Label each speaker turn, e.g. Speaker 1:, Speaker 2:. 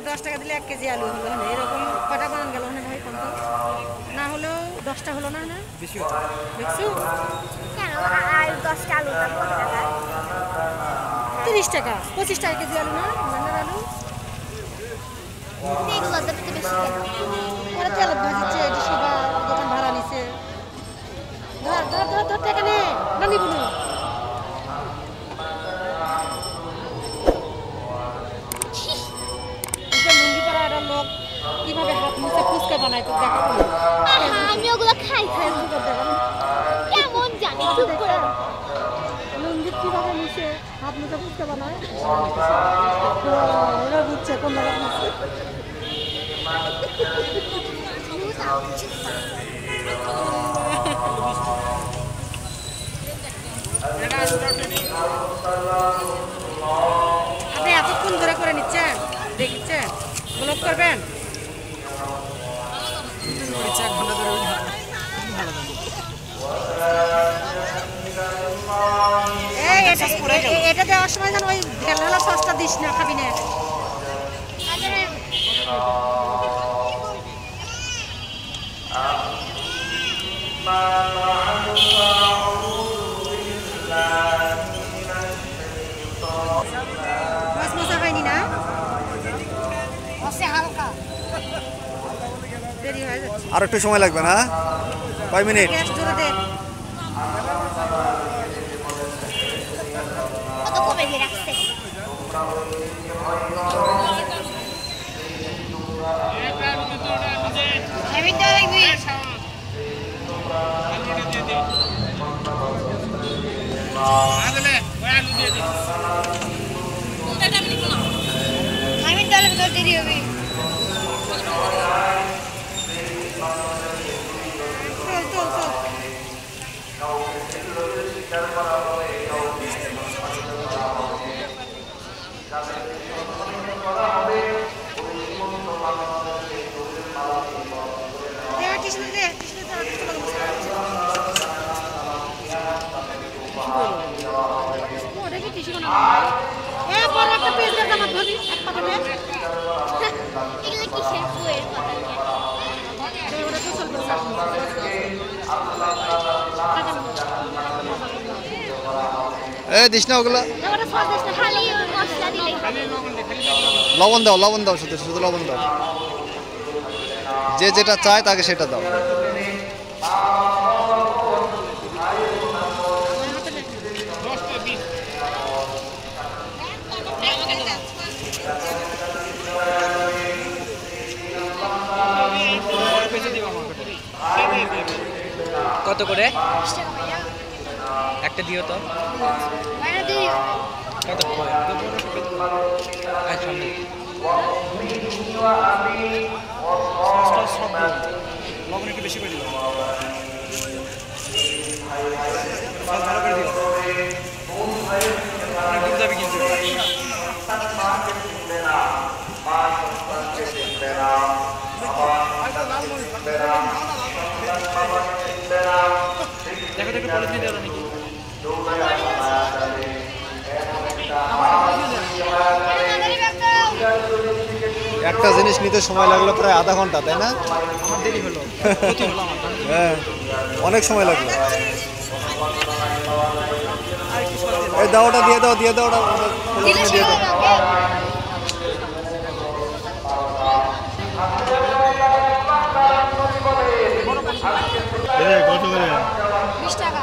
Speaker 1: 10 টাকা দিলে 1 কেজি আলু হলো না এরকম কটা বানান গেল না ভাই কত না হলেও 10টা হলো না না বেশি হতো দেখছো
Speaker 2: কেন আর 10টা আলু দাম কত টাকা
Speaker 1: 30 টাকা 25 টাকা কেজি আলু না রান্নার আলু
Speaker 2: এগুলো তো বেশি কেন
Speaker 1: ওরা তেল ভাজিছে এটি সবা দোকান ভাড়া নিছে ধর টাকা নে না নিব না লুঙ্গি পরা একটা লোক কিভাবে হাত মুছে ফুচকা বানায় তো দেখাবো
Speaker 2: আমি ওগুলো খাই কেমন জানি চুপ করে
Speaker 1: লুঙ্গি কিভাবে মুছে হাত মুছে ফুচকা বানায় ওরা বুঝছে কোন জায়গায় মুছে আপনি এতক্ষণ ধরে করে নিচ্ছেন দেখছেন ব্লক করবেন এটা দেওয়ার সময় যেন ওই ঢেলা সস্তা দিস না খাবি না মাছ মশা খাইনি না হালকা দেরি হয়ে যাচ্ছে
Speaker 3: আর একটু সময় লাগবে না কয় মিনিট
Speaker 1: জোরে দে
Speaker 2: কত কমে রাখছে আমি তো লাগবি আমি তো লাগবি দেরি হবে
Speaker 3: দিস না ওগুলা লবণ দাও শুধু শুধু লবণ দাও যে যেটা চায় তাকে সেটা দাও
Speaker 4: কত করে একটা দিও তো কত লবণ একটু বেশি করে দিল ভালো করে দিল ডুব যাবে কিন্তু দেখো দেখো পলিথিন দেওয়া নাকি
Speaker 3: একটা জিনিস নিতে সময় লাগলো প্রায় আধা ঘন্টা তাই না
Speaker 4: আমার দেরি হলো
Speaker 3: হ্যাঁ অনেক সময় লাগলো এই দাওটা দিয়ে দাও দিয়ে দাও দিয়ে দাও কত করে
Speaker 2: 20 টাকা